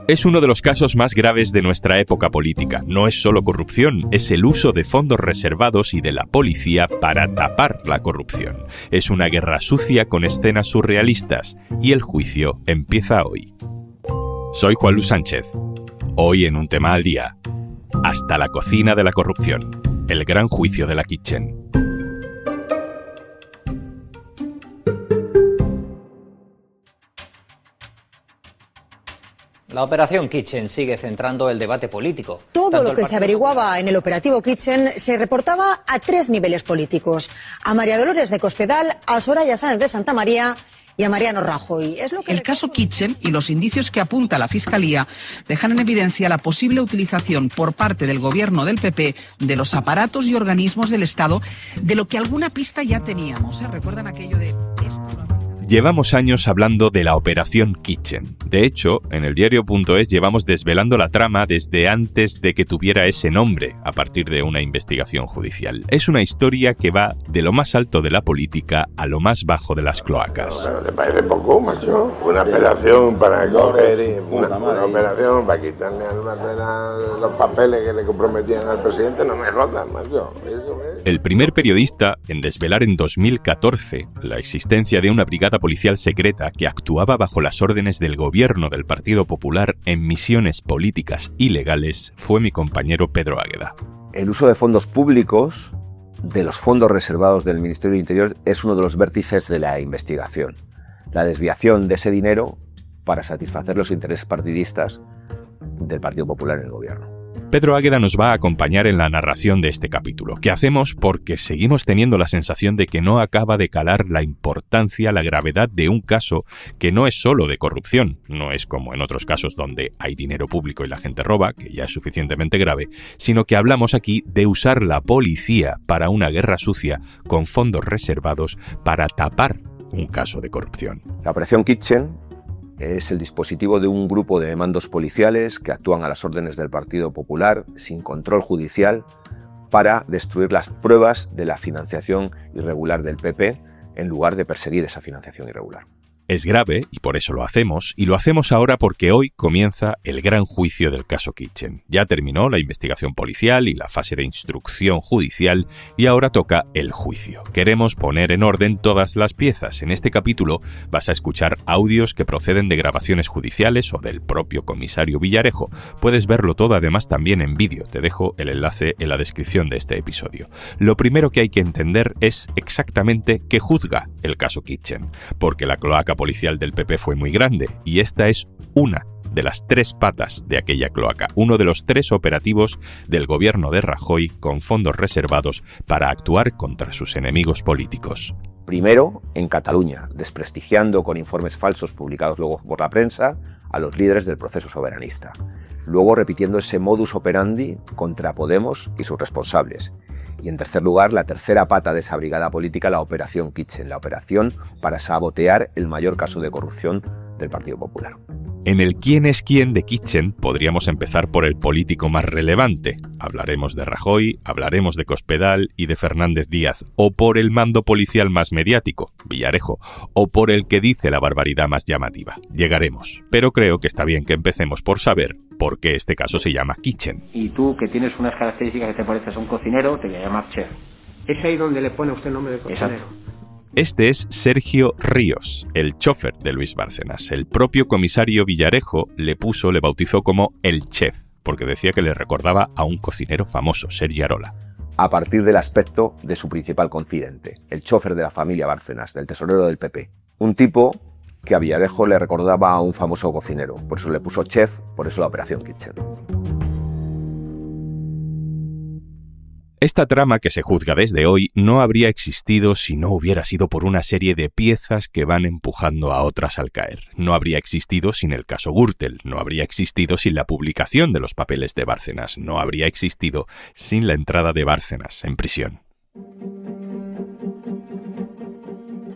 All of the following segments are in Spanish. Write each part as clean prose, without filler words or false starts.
Es uno de los casos más graves de nuestra época política. No es solo corrupción, es el uso de fondos reservados y de la policía para tapar la corrupción. Es una guerra sucia con escenas surrealistas y el juicio empieza hoy. Soy Juan Luis Sánchez. Hoy en Un Tema al Día. Hasta la cocina de la corrupción. El gran juicio de la Kitchen. La operación Kitchen sigue centrando el debate político. Todo lo que se averiguaba en el operativo Kitchen se reportaba a 3 niveles políticos. A María Dolores de Cospedal, a Soraya Sáenz de Santamaría y a Mariano Rajoy. El caso Kitchen y los indicios que apunta la Fiscalía dejan en evidencia la posible utilización por parte del gobierno del PP de los aparatos y organismos del Estado, de lo que alguna pista ya teníamos. ¿Recuerdan aquello de... Llevamos años hablando de la Operación Kitchen. De hecho, en el diario.es llevamos desvelando la trama desde antes de que tuviera ese nombre, a partir de una investigación judicial. Es una historia que va de lo más alto de la política a lo más bajo de las cloacas. ¿Te parece poco, macho? Una operación para coger una operación para quitarle al Bandera los papeles que le comprometían al presidente, no me rodan, macho. El primer periodista en desvelar en 2014 la existencia de una brigada policial secreta que actuaba bajo las órdenes del gobierno del Partido Popular en misiones políticas ilegales fue mi compañero Pedro Águeda. El uso de fondos públicos, de los fondos reservados del Ministerio del Interior, es uno de los vértices de la investigación. La desviación de ese dinero para satisfacer los intereses partidistas del Partido Popular en el gobierno. Pedro Águeda nos va a acompañar en la narración de este capítulo, que hacemos porque seguimos teniendo la sensación de que no acaba de calar la importancia, la gravedad de un caso que no es solo de corrupción, no es como en otros casos donde hay dinero público y la gente roba, que ya es suficientemente grave, sino que hablamos aquí de usar la policía para una guerra sucia con fondos reservados para tapar un caso de corrupción. La Operación Kitchen es el dispositivo de un grupo de mandos policiales que actúan a las órdenes del Partido Popular sin control judicial para destruir las pruebas de la financiación irregular del PP en lugar de perseguir esa financiación irregular. Es grave y por eso lo hacemos, y lo hacemos ahora porque hoy comienza el gran juicio del caso Kitchen. Ya terminó la investigación policial y la fase de instrucción judicial y ahora toca el juicio. Queremos poner en orden todas las piezas. En este capítulo vas a escuchar audios que proceden de grabaciones judiciales o del propio comisario Villarejo. Puedes verlo todo además también en vídeo. Te dejo el enlace en la descripción de este episodio. Lo primero que hay que entender es exactamente qué juzga el caso Kitchen, porque la cloaca policial del PP fue muy grande y esta es una de las 3 patas de aquella cloaca, uno de los 3 operativos del gobierno de Rajoy con fondos reservados para actuar contra sus enemigos políticos. Primero, en Cataluña, desprestigiando con informes falsos publicados luego por la prensa a los líderes del proceso soberanista. Luego repitiendo ese modus operandi contra Podemos y sus responsables. Y en tercer lugar, la tercera pata de esa brigada política, la Operación Kitchen, la operación para sabotear el mayor caso de corrupción del Partido Popular. En el quién es quién de Kitchen podríamos empezar por el político más relevante. Hablaremos de Rajoy, hablaremos de Cospedal y de Fernández Díaz, o por el mando policial más mediático, Villarejo, o por el que dice la barbaridad más llamativa. Llegaremos, pero creo que está bien que empecemos por saber por qué este caso se llama Kitchen. Y tú, que tienes unas características que te pareces a un cocinero, te voy a llamar chef. Es ahí donde le pone usted nombre de cocinero. Exacto. Este es Sergio Ríos, el chofer de Luis Bárcenas. El propio comisario Villarejo le bautizó como el chef, porque decía que le recordaba a un cocinero famoso, Sergi Arola. A partir del aspecto de su principal confidente, el chofer de la familia Bárcenas, del tesorero del PP. Un tipo que a Villarejo le recordaba a un famoso cocinero, por eso le puso chef, por eso la Operación Kitchen. Esta trama que se juzga desde hoy no habría existido si no hubiera sido por una serie de piezas que van empujando a otras al caer. No habría existido sin el caso Gürtel, no habría existido sin la publicación de los papeles de Bárcenas, no habría existido sin la entrada de Bárcenas en prisión.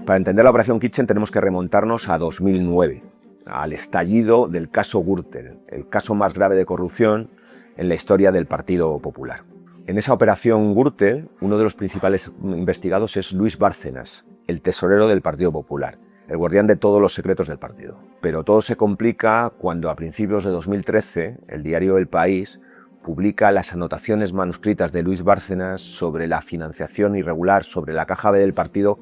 Para entender la Operación Kitchen tenemos que remontarnos a 2009, al estallido del caso Gürtel, el caso más grave de corrupción en la historia del Partido Popular. En esa operación Gürtel, uno de los principales investigados es Luis Bárcenas, el tesorero del Partido Popular. el guardián de todos los secretos del partido. Pero todo se complica cuando a principios de 2013 el diario El País publica las anotaciones manuscritas de Luis Bárcenas sobre la financiación irregular, sobre la caja B del partido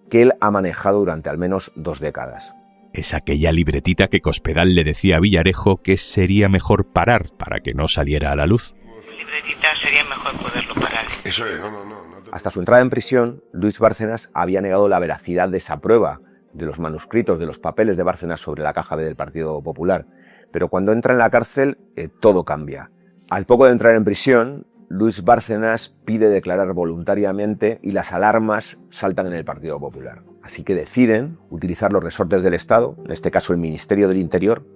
que él ha manejado durante al menos 2 décadas. Es aquella libretita que Cospedal le decía a Villarejo que sería mejor parar para que no saliera a la luz. Libretita sería mejor poderlo parar. Eso es, no. Hasta su entrada en prisión, Luis Bárcenas había negado la veracidad de esa prueba, de los manuscritos, de los papeles de Bárcenas sobre la caja B del Partido Popular. Pero cuando entra en la cárcel, todo cambia. Al poco de entrar en prisión, Luis Bárcenas pide declarar voluntariamente y las alarmas saltan en el Partido Popular. Así que deciden utilizar los resortes del Estado, en este caso el Ministerio del Interior,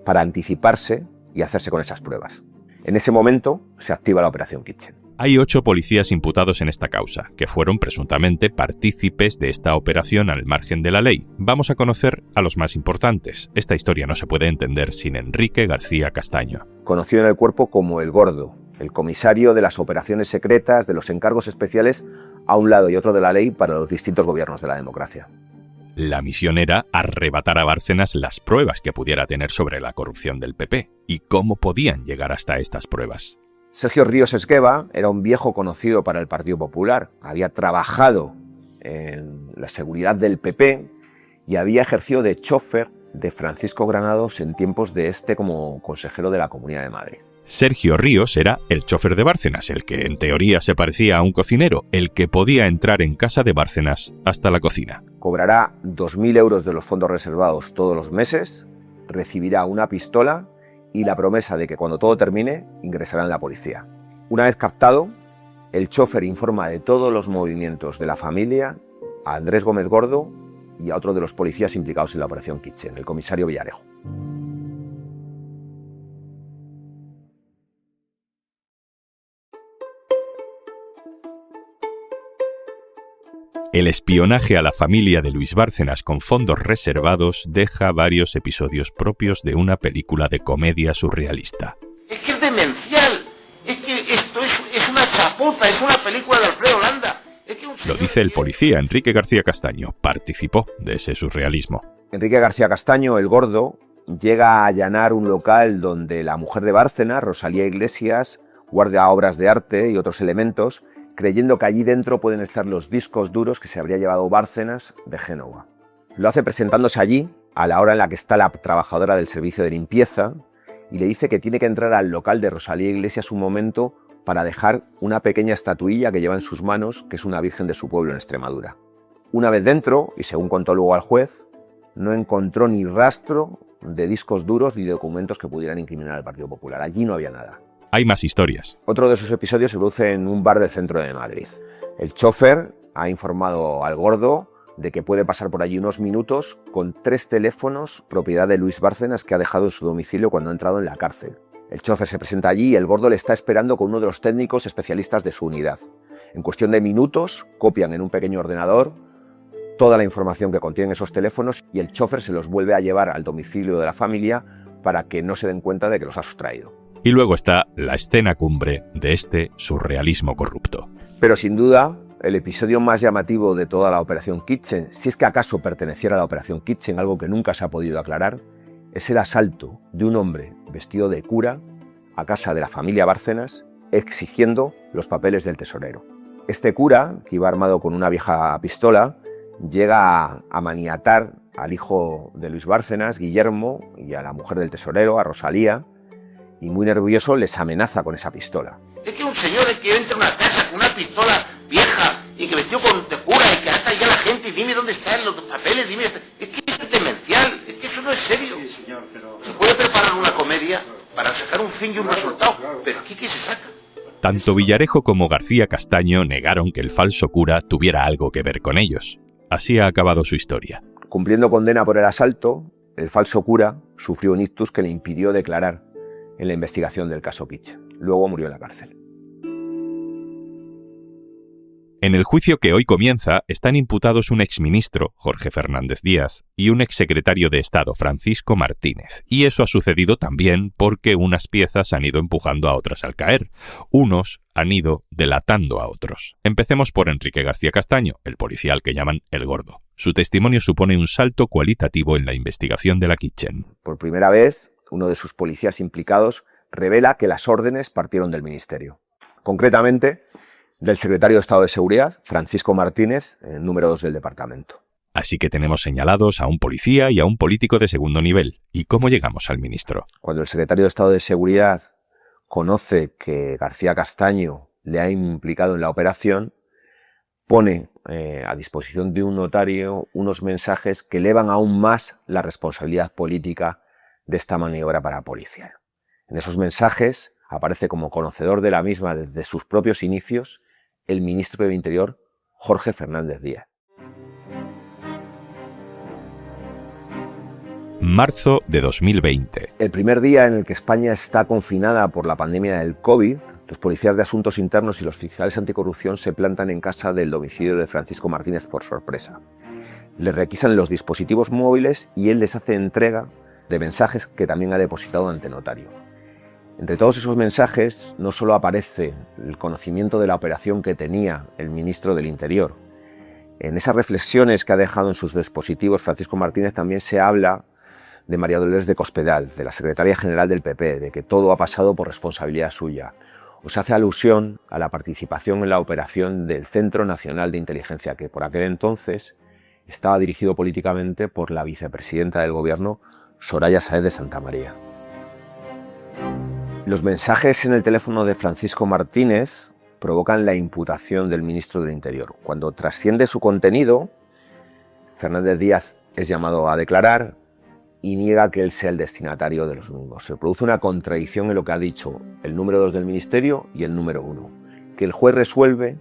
para anticiparse y hacerse con esas pruebas. En ese momento se activa la Operación Kitchen. Hay 8 policías imputados en esta causa, que fueron presuntamente partícipes de esta operación al margen de la ley. Vamos a conocer a los más importantes. Esta historia no se puede entender sin Enrique García Castaño. Conocido en el cuerpo como El Gordo, el comisario de las operaciones secretas, de los encargos especiales, a un lado y otro de la ley para los distintos gobiernos de la democracia. La misión era arrebatar a Bárcenas las pruebas que pudiera tener sobre la corrupción del PP. ¿Y cómo podían llegar hasta estas pruebas? Sergio Ríos Esgueva era un viejo conocido para el Partido Popular. Había trabajado en la seguridad del PP y había ejercido de chofer de Francisco Granados en tiempos de como consejero de la Comunidad de Madrid. Sergio Ríos era el chofer de Bárcenas, el que en teoría se parecía a un cocinero, el que podía entrar en casa de Bárcenas hasta la cocina. Cobrará 2.000 euros de los fondos reservados todos los meses, recibirá una pistola y la promesa de que cuando todo termine ingresará en la policía. Una vez captado, el chofer informa de todos los movimientos de la familia a Andrés Gómez Gordo y a otro de los policías implicados en la Operación Kitchen, el comisario Villarejo. El espionaje a la familia de Luis Bárcenas con fondos reservados deja varios episodios propios de una película de comedia surrealista. Es que es demencial. Es que esto es una chapuza, es una película de Alfredo Landa. Lo dice el policía Enrique García Castaño. Participó de ese surrealismo. Enrique García Castaño, el Gordo, llega a allanar un local donde la mujer de Bárcenas, Rosalía Iglesias, guarda obras de arte y otros elementos, creyendo que allí dentro pueden estar los discos duros que se habría llevado Bárcenas de Génova. Lo hace presentándose allí, a la hora en la que está la trabajadora del servicio de limpieza, y le dice que tiene que entrar al local de Rosalía Iglesias un momento para dejar una pequeña estatuilla que lleva en sus manos, que es una virgen de su pueblo en Extremadura. Una vez dentro, y según contó luego al juez, no encontró ni rastro de discos duros ni documentos que pudieran incriminar al Partido Popular. Allí no había nada. Hay más historias. Otro de esos episodios se produce en un bar del centro de Madrid. El chofer ha informado al Gordo de que puede pasar por allí unos minutos con 3 teléfonos propiedad de Luis Bárcenas que ha dejado en su domicilio cuando ha entrado en la cárcel. El chofer se presenta allí y el Gordo le está esperando con uno de los técnicos especialistas de su unidad. En cuestión de minutos copian en un pequeño ordenador toda la información que contienen esos teléfonos y el chofer se los vuelve a llevar al domicilio de la familia para que no se den cuenta de que los ha sustraído. Y luego está la escena cumbre de este surrealismo corrupto. Pero sin duda, el episodio más llamativo de toda la Operación Kitchen, si es que acaso perteneciera a la Operación Kitchen, algo que nunca se ha podido aclarar, es el asalto de un hombre vestido de cura a casa de la familia Bárcenas exigiendo los papeles del tesorero. Este cura, que iba armado con una vieja pistola, llega a maniatar al hijo de Luis Bárcenas, Guillermo, y a la mujer del tesorero, a Rosalía, y muy nervioso les amenaza con esa pistola. Es que un señor que entra a una casa con una pistola vieja y que vestió con tejura y que hasta ya la gente y dime dónde están los papeles, dime... Es que es demencial, es que eso no es serio. Sí, señor, pero... Se puede preparar una comedia para sacar un fin y un resultado, pero aquí ¿qué se saca? Tanto Villarejo como García Castaño negaron que el falso cura tuviera algo que ver con ellos. Así ha acabado su historia. Cumpliendo condena por el asalto, el falso cura sufrió un ictus que le impidió declarar en la investigación del caso Kitchen. Luego murió en la cárcel. En el juicio que hoy comienza están imputados un exministro, Jorge Fernández Díaz, y un exsecretario de Estado, Francisco Martínez. Y eso ha sucedido también porque unas piezas han ido empujando a otras al caer. Unos han ido delatando a otros. Empecemos por Enrique García Castaño, el policía al que llaman El Gordo. Su testimonio supone un salto cualitativo en la investigación de la Kitchen. Por primera vez, uno de sus policías implicados revela que las órdenes partieron del Ministerio. Concretamente, del secretario de Estado de Seguridad, Francisco Martínez, número 2 del departamento. Así que tenemos señalados a un policía y a un político de segundo nivel. ¿Y cómo llegamos al ministro? Cuando el secretario de Estado de Seguridad conoce que García Castaño le ha implicado en la operación, pone a disposición de un notario unos mensajes que elevan aún más la responsabilidad política de esta maniobra para la policía. En esos mensajes aparece como conocedor de la misma desde sus propios inicios el ministro del Interior, Jorge Fernández Díaz. Marzo de 2020. El primer día en el que España está confinada por la pandemia del COVID, los policías de Asuntos Internos y los fiscales anticorrupción se plantan en casa del domicilio de Francisco Martínez por sorpresa. Les requisan los dispositivos móviles y él les hace entrega de mensajes que también ha depositado ante notario. Entre todos esos mensajes no solo aparece el conocimiento de la operación que tenía el ministro del Interior. En esas reflexiones que ha dejado en sus dispositivos Francisco Martínez también se habla de María Dolores de Cospedal, de la secretaria general del PP, de que todo ha pasado por responsabilidad suya. O se hace alusión a la participación en la operación del Centro Nacional de Inteligencia, que por aquel entonces estaba dirigido políticamente por la vicepresidenta del gobierno, Soraya Sáez de Santamaría. Los mensajes en el teléfono de Francisco Martínez provocan la imputación del ministro del Interior. Cuando trasciende su contenido, Fernández Díaz es llamado a declarar y niega que él sea el destinatario de los mismos. Se produce una contradicción en lo que ha dicho el número 2 del Ministerio y el número 1, que el juez resuelve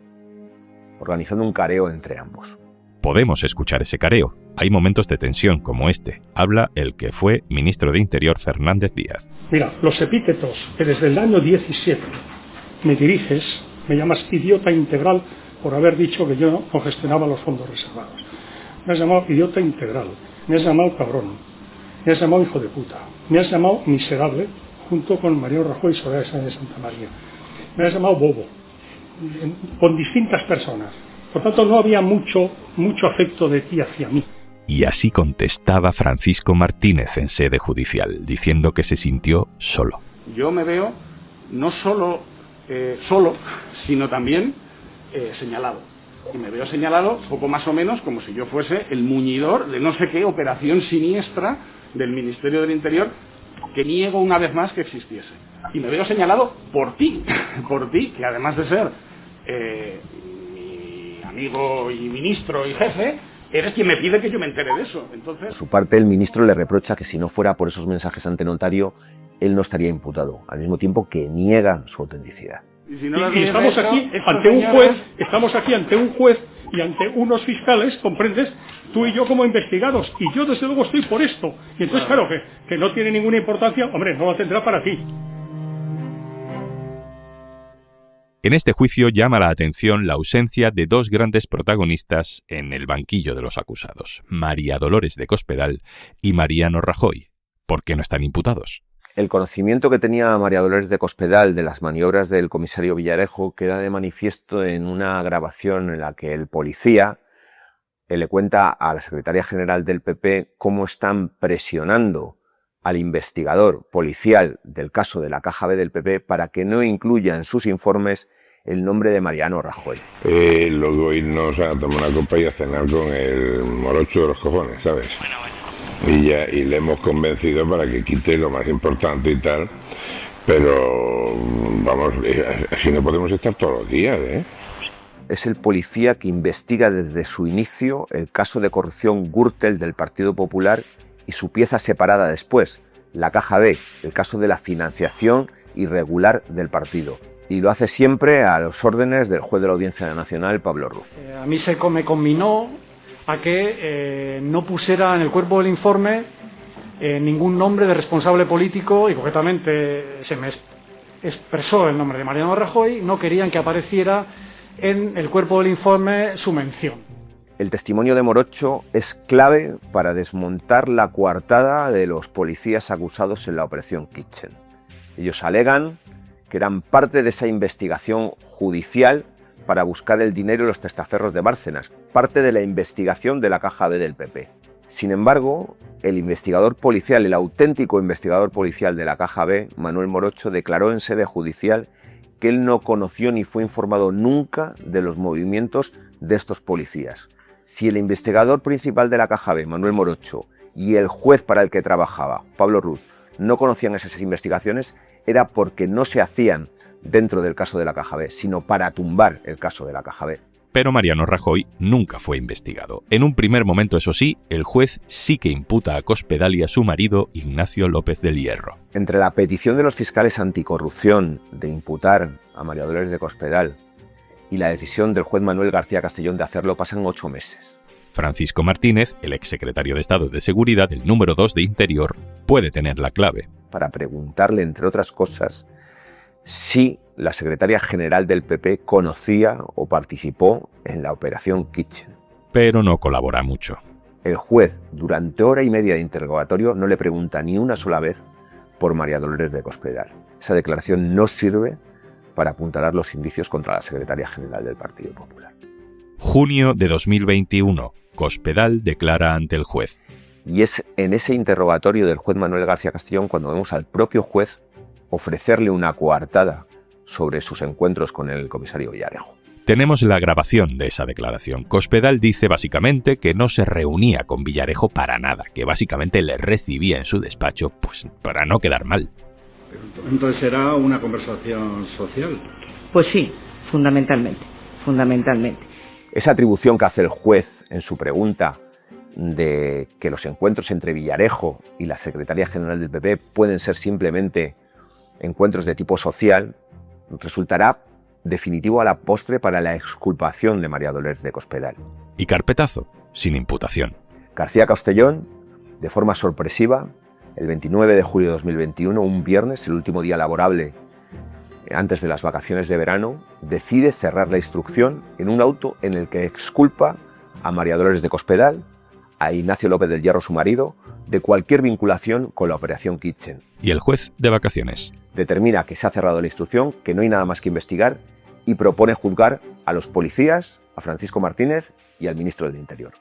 organizando un careo entre ambos. Podemos escuchar ese careo. Hay momentos de tensión como este. Habla el que fue ministro de Interior, Fernández Díaz. Mira, los epítetos que desde el año 17 me diriges, me llamas idiota integral por haber dicho que yo no gestionaba los fondos reservados. Me has llamado idiota integral, me has llamado cabrón, me has llamado hijo de puta, me has llamado miserable, junto con Mariano Rajoy y Soraya Sáez de Santamaría. Me has llamado bobo, con distintas personas. Por tanto, no había mucho afecto de ti hacia mí. Y así contestaba Francisco Martínez en sede judicial, diciendo que se sintió solo. Yo me veo no solo solo, sino también señalado. Y me veo señalado poco más o menos como si yo fuese el muñidor de no sé qué operación siniestra del Ministerio del Interior que niego una vez más que existiese. Y me veo señalado por ti, que además de ser mi amigo y ministro y jefe, eres quien me pide que yo me entere de eso. Entonces... Por su parte, el ministro le reprocha que si no fuera por esos mensajes ante notario, él no estaría imputado, al mismo tiempo que niega su autenticidad. Y estamos aquí ante un juez y ante unos fiscales, ¿comprendes? Tú y yo como investigados, y yo desde luego estoy por esto. Y entonces, claro, que no tiene ninguna importancia, hombre, no la tendrá para ti. En este juicio llama la atención la ausencia de dos grandes protagonistas en el banquillo de los acusados, María Dolores de Cospedal y Mariano Rajoy. ¿Por qué no están imputados? El conocimiento que tenía María Dolores de Cospedal de las maniobras del comisario Villarejo queda de manifiesto en una grabación en la que el policía le cuenta a la secretaria general del PP cómo están presionando al investigador policial del caso de la Caja B del PP para que no incluya en sus informes el nombre de Mariano Rajoy. Luego irnos a tomar una copa y a cenar con el morocho de los cojones, ¿sabes? Y le hemos convencido para que quite lo más importante y tal, pero vamos, así no podemos estar todos los días, ¿eh? Es el policía que investiga desde su inicio el caso de corrupción Gürtel del Partido Popular y su pieza separada después, la Caja B, el caso de la financiación irregular del partido. Y lo hace siempre a los órdenes del juez de la Audiencia Nacional, Pablo Ruz. A mí se me conminó a que no pusiera en el cuerpo del informe ningún nombre de responsable político y concretamente se me expresó el nombre de Mariano Rajoy. No querían que apareciera en el cuerpo del informe su mención. El testimonio de Morocho es clave para desmontar la coartada de los policías acusados en la Operación Kitchen. Ellos alegan que eran parte de esa investigación judicial para buscar el dinero y los testaferros de Bárcenas, parte de la investigación de la Caja B del PP. Sin embargo, el investigador policial, el auténtico investigador policial de la Caja B, Manuel Morocho, declaró en sede judicial que él no conoció ni fue informado nunca de los movimientos de estos policías. Si el investigador principal de la Caja B, Manuel Morocho, y el juez para el que trabajaba, Pablo Ruz, no conocían esas investigaciones, era porque no se hacían dentro del caso de la Caja B, sino para tumbar el caso de la Caja B. Pero Mariano Rajoy nunca fue investigado. En un primer momento, eso sí, el juez sí que imputa a Cospedal y a su marido, Ignacio López del Hierro. Entre la petición de los fiscales anticorrupción de imputar a María Dolores de Cospedal y la decisión del juez Manuel García Castellón de hacerlo pasan 8 meses. Francisco Martínez, el exsecretario de Estado de Seguridad, el número 2 de Interior, puede tener la clave. Para preguntarle, entre otras cosas, si la secretaria general del PP conocía o participó en la Operación Kitchen. Pero no colabora mucho. El juez, durante hora y media de interrogatorio, no le pregunta ni una sola vez por María Dolores de Cospedal. Esa declaración no sirve para apuntalar los indicios contra la secretaria general del Partido Popular. Junio de 2021. Cospedal declara ante el juez. Y es en ese interrogatorio del juez Manuel García Castellón cuando vemos al propio juez ofrecerle una coartada sobre sus encuentros con el comisario Villarejo. Tenemos la grabación de esa declaración. Cospedal dice básicamente que no se reunía con Villarejo para nada, que básicamente le recibía en su despacho pues para no quedar mal. Entonces era una conversación social. Pues sí, fundamentalmente. Esa atribución que hace el juez en su pregunta de que los encuentros entre Villarejo y la secretaria general del PP pueden ser simplemente encuentros de tipo social, resultará definitivo a la postre para la exculpación de María Dolores de Cospedal. Y carpetazo, sin imputación. García Castellón, de forma sorpresiva, el 29 de julio de 2021, un viernes, el último día laborable antes de las vacaciones de verano, decide cerrar la instrucción en un auto en el que exculpa a María Dolores de Cospedal, a Ignacio López del Hierro, su marido, de cualquier vinculación con la Operación Kitchen. Y el juez, de vacaciones, determina que se ha cerrado la instrucción, que no hay nada más que investigar y propone juzgar a los policías, a Francisco Martínez y al ministro del Interior.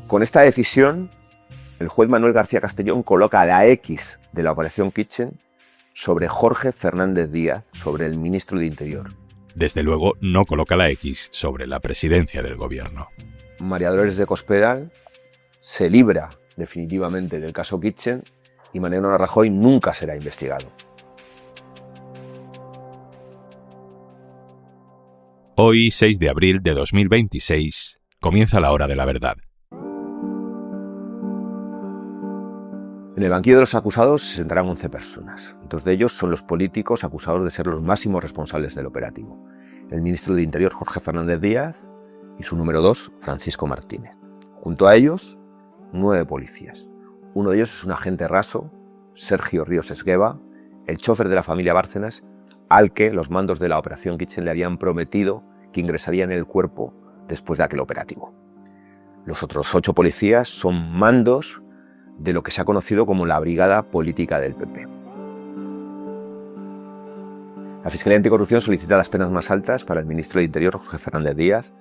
Con esta decisión, el juez Manuel García Castellón coloca la X de la Operación Kitchen sobre Jorge Fernández Díaz, sobre el ministro de Interior. Desde luego no coloca la X sobre la presidencia del gobierno. María Dolores de Cospedal se libra definitivamente del caso Kitchen y Mariano Rajoy nunca será investigado. Hoy, 6 de abril de 2026, comienza la hora de la verdad. En el banquillo de los acusados se sentarán 11 personas. 2 de ellos son los políticos acusados de ser los máximos responsables del operativo. El ministro de Interior, Jorge Fernández Díaz, y su número 2, Francisco Martínez. Junto a ellos, 9 policías. Uno de ellos es un agente raso, Sergio Ríos Esgueva, el chofer de la familia Bárcenas, al que los mandos de la Operación Kitchen le habían prometido que ingresaría en el cuerpo después de aquel operativo. Los otros 8 policías son mandos de lo que se ha conocido como la Brigada Política del PP. La Fiscalía Anticorrupción solicita las penas más altas para el ministro de Interior, Jorge Fernández Díaz,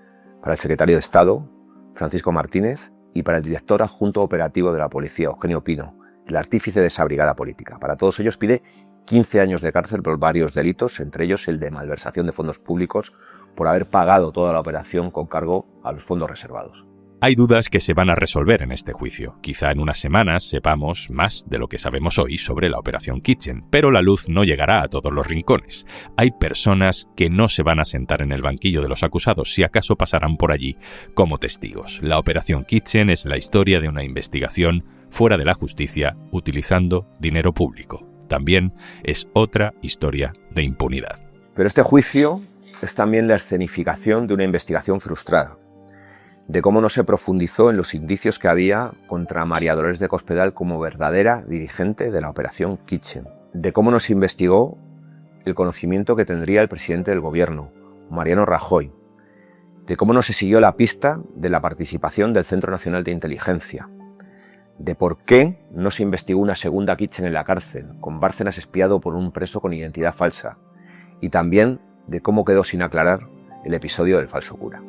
para el secretario de Estado, Francisco Martínez, y para el director adjunto operativo de la Policía, Eugenio Pino, el artífice de esa brigada política. Para todos ellos pide 15 años de cárcel por varios delitos, entre ellos el de malversación de fondos públicos por haber pagado toda la operación con cargo a los fondos reservados. Hay dudas que se van a resolver en este juicio. Quizá en unas semanas sepamos más de lo que sabemos hoy sobre la Operación Kitchen, pero la luz no llegará a todos los rincones. Hay personas que no se van a sentar en el banquillo de los acusados, si acaso pasarán por allí como testigos. La Operación Kitchen es la historia de una investigación fuera de la justicia utilizando dinero público. También es otra historia de impunidad. Pero este juicio es también la escenificación de una investigación frustrada, de cómo no se profundizó en los indicios que había contra María Dolores de Cospedal como verdadera dirigente de la Operación Kitchen, de cómo no se investigó el conocimiento que tendría el presidente del gobierno, Mariano Rajoy, de cómo no se siguió la pista de la participación del Centro Nacional de Inteligencia, de por qué no se investigó una segunda Kitchen en la cárcel, con Bárcenas espiado por un preso con identidad falsa, y también de cómo quedó sin aclarar el episodio del falso cura.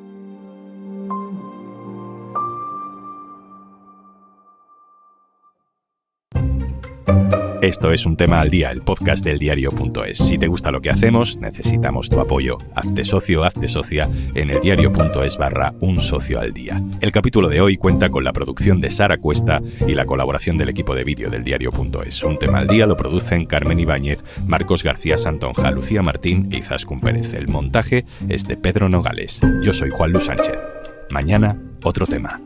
Esto es Un Tema al Día, el podcast del diario.es. Si te gusta lo que hacemos, necesitamos tu apoyo. Hazte socio, hazte socia en eldiario.es/un socio al día. El capítulo de hoy cuenta con la producción de Sara Cuesta y la colaboración del equipo de vídeo del diario.es. Un Tema al Día lo producen Carmen Ibáñez, Marcos García Santonja, Lucía Martín e Izaskun Pérez. El montaje es de Pedro Nogales. Yo soy Juan Luis Sánchez. Mañana, otro tema.